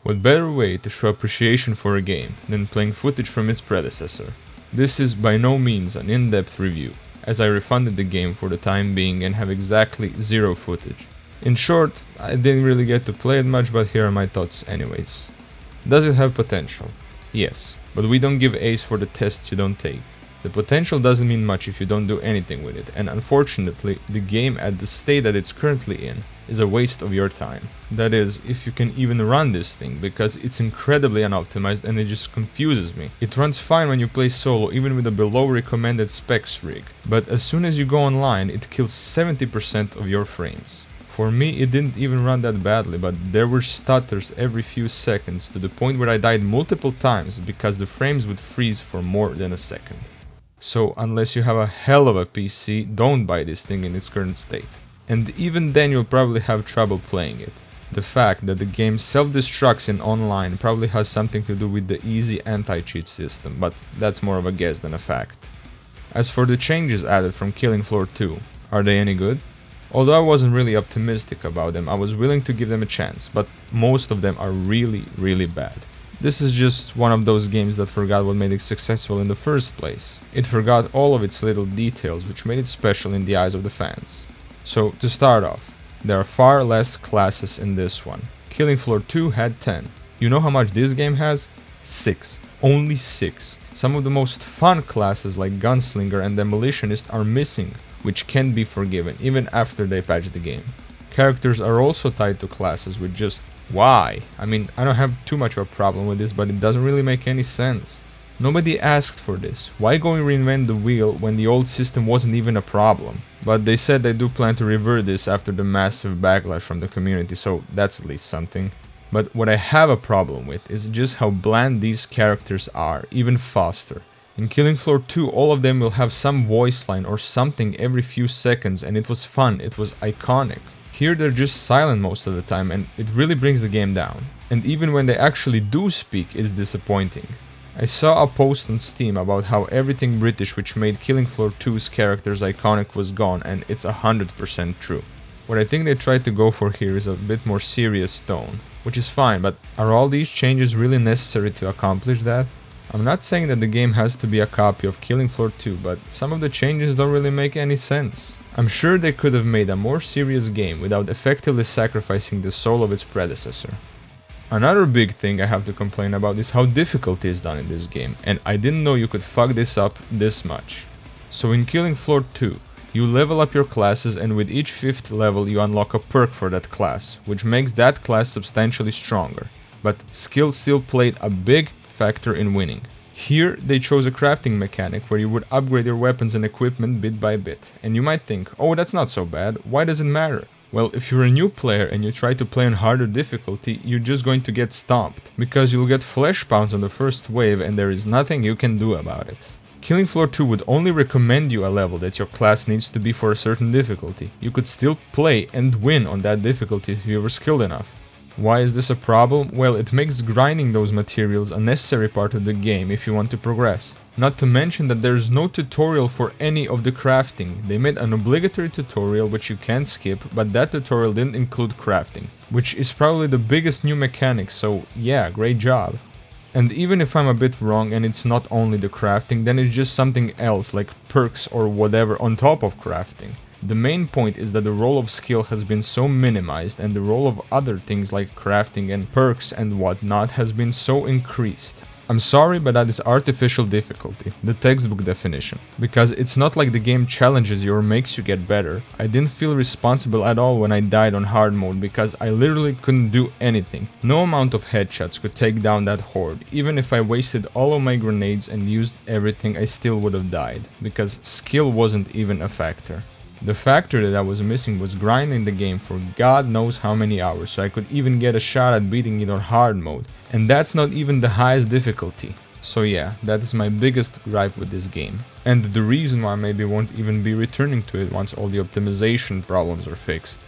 What better way to show appreciation for a game than playing footage from its predecessor? This is by no means an in-depth review, as I refunded the game for the time being and have exactly zero footage. In short, I didn't really get to play it much, but here are my thoughts anyways. Does it have potential? Yes, but we don't give A's for the tests you don't take. The potential doesn't mean much if you don't do anything with it, and unfortunately, the game at the state that it's currently in is a waste of your time. That is, if you can even run this thing, because it's incredibly unoptimized and it just confuses me. It runs fine when you play solo, even with a below recommended specs rig, but as soon as you go online, it kills 70% of your frames. For me, it didn't even run that badly, but there were stutters every few seconds to the point where I died multiple times because the frames would freeze for more than a second. So unless you have a hell of a PC, don't buy this thing in its current state. And even then you'll probably have trouble playing it. The fact that the game self-destructs in online probably has something to do with the easy anti-cheat system, but that's more of a guess than a fact. As for the changes added from Killing Floor 2, are they any good? Although I wasn't really optimistic about them, I was willing to give them a chance, but most of them are really bad. This is just one of those games that forgot what made it successful in the first place. It forgot all of its little details, which made it special in the eyes of the fans. So, to start off, there are far less classes in this one. Killing Floor 2 had 10. You know how much this game has? 6. Only 6. Some of the most fun classes like Gunslinger and Demolitionist are missing, which can be forgiven even after they patch the game. Characters are also tied to classes, with just why? I mean, I don't have too much of a problem with this, but it doesn't really make any sense. Nobody asked for this. Why go and reinvent the wheel when the old system wasn't even a problem? But they said they do plan to revert this after the massive backlash from the community, so that's at least something. But what I have a problem with is just how bland these characters are, even faster. In Killing Floor 2, all of them will have some voice line or something every few seconds, and it was fun, it was iconic. Here they're just silent most of the time, and it really brings the game down. And even when they actually do speak, it's disappointing. I saw a post on Steam about how everything British which made Killing Floor 2's characters iconic was gone, and it's 100% true. What I think they tried to go for here is a bit more serious tone, which is fine, but are all these changes really necessary to accomplish that? I'm not saying that the game has to be a copy of Killing Floor 2, but some of the changes don't really make any sense. I'm sure they could have made a more serious game without effectively sacrificing the soul of its predecessor. Another big thing I have to complain about is how difficult it is done in this game, and I didn't know you could fuck this up this much. So in Killing Floor 2, you level up your classes, and with each 5th level you unlock a perk for that class, which makes that class substantially stronger. But skill still played a big factor in winning. Here, they chose a crafting mechanic where you would upgrade your weapons and equipment bit by bit. And you might think, oh, that's not so bad, why does it matter? Well, if you're a new player and you try to play on harder difficulty, you're just going to get stomped, because you'll get flesh pounds on the first wave and there is nothing you can do about it. Killing Floor 2 would only recommend you a level that your class needs to be for a certain difficulty. You could still play and win on that difficulty if you were skilled enough. Why is this a problem? Well, it makes grinding those materials a necessary part of the game if you want to progress. Not to mention that there's no tutorial for any of the crafting. They made an obligatory tutorial which you can't skip, but that tutorial didn't include crafting, which is probably the biggest new mechanic, so yeah, great job. And even if I'm a bit wrong and it's not only the crafting, then it's just something else like perks or whatever on top of crafting. The main point is that the role of skill has been so minimized, and the role of other things like crafting and perks and whatnot has been so increased. I'm sorry, but that is artificial difficulty, the textbook definition. Because it's not like the game challenges you or makes you get better. I didn't feel responsible at all when I died on hard mode, because I literally couldn't do anything. No amount of headshots could take down that horde. Even if I wasted all of my grenades and used everything, I still would have died, because skill wasn't even a factor. The factor that I was missing was grinding the game for God knows how many hours, so I could even get a shot at beating it on hard mode, and that's not even the highest difficulty. So yeah, that is my biggest gripe with this game, and the reason why I maybe won't even be returning to it once all the optimization problems are fixed.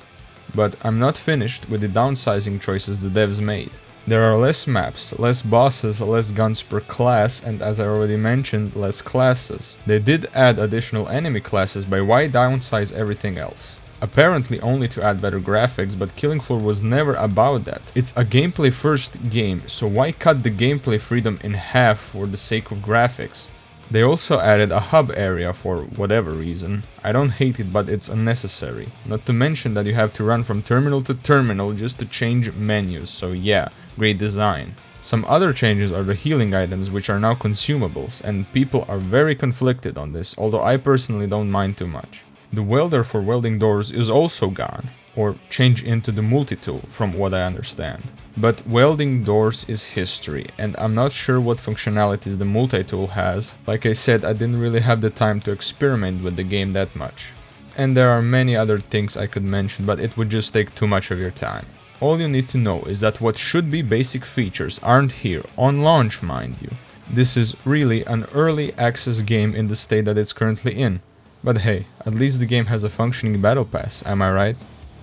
But I'm not finished with the downsizing choices the devs made. There are less maps, less bosses, less guns per class, and as I already mentioned, less classes. They did add additional enemy classes, but why downsize everything else? apparently only to add better graphics, but Killing Floor was never about that. It's a gameplay first game, so why cut the gameplay freedom in half for the sake of graphics? They also added a hub area for whatever reason. I don't hate it, but it's unnecessary. Not to mention that you have to run from terminal to terminal just to change menus, so yeah, great design. Some other changes are the healing items, which are now consumables, and people are very conflicted on this, although I personally don't mind too much. The welder for welding doors is also gone, or changed into the multi-tool from what I understand. But welding doors is history, and I'm not sure what functionalities the multi-tool has. Like I said, I didn't really have the time to experiment with the game that much. And there are many other things I could mention, but it would just take too much of your time. All you need to know is that what should be basic features aren't here, on launch mind you. This is really an early access game in the state that it's currently in. But hey, at least the game has a functioning battle pass, am I right?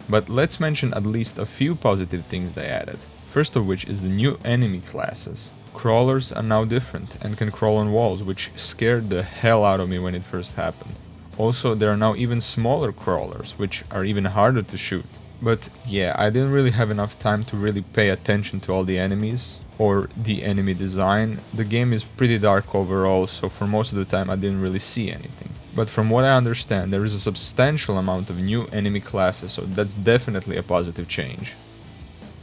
But let's mention at least a few positive things they added. First of which is the new enemy classes. Crawlers are now different and can crawl on walls, which scared the hell out of me when it first happened. Also, there are now even smaller crawlers, which are even harder to shoot. But yeah, I didn't really have enough time to really pay attention to all the enemies or the enemy design. The game is pretty dark overall, so for most of the time I didn't really see anything. But from what I understand, there is a substantial amount of new enemy classes, so that's definitely a positive change.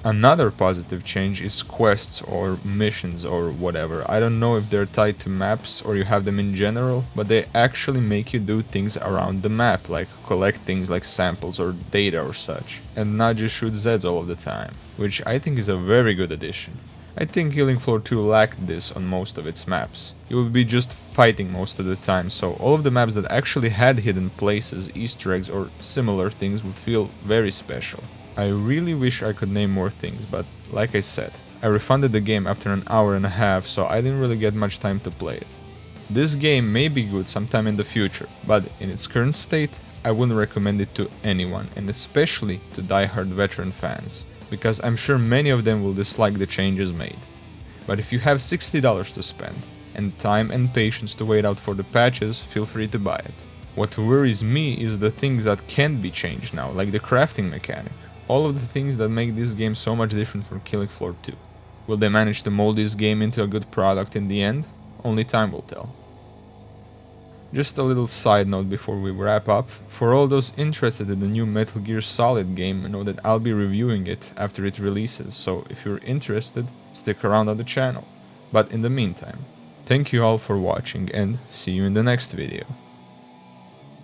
Another positive change is quests or missions or whatever. I don't know if they're tied to maps or you have them in general, but they actually make you do things around the map, like collect things like samples or data or such, and not just shoot Zeds all of the time, which I think is a very good addition. I think Killing Floor 2 lacked this on most of its maps. You would be just fighting most of the time, so all of the maps that actually had hidden places, Easter eggs or similar things would feel very special. I really wish I could name more things, but like I said, I refunded the game after an hour and a half, so I didn't really get much time to play it. This game may be good sometime in the future, but in its current state, I wouldn't recommend it to anyone, and especially to die-hard veteran fans, because I'm sure many of them will dislike the changes made. But if you have $60 to spend, and time and patience to wait out for the patches, feel free to buy it. What worries me is the things that can be changed now, like the crafting mechanic. All of the things that make this game so much different from Killing Floor 2. Will they manage to mold this game into a good product in the end? Only time will tell. Just a little side note before we wrap up. For all those interested in the new Metal Gear Solid game, know that I'll be reviewing it after it releases, so if you're interested, stick around on the channel. But in the meantime, thank you all for watching and see you in the next video.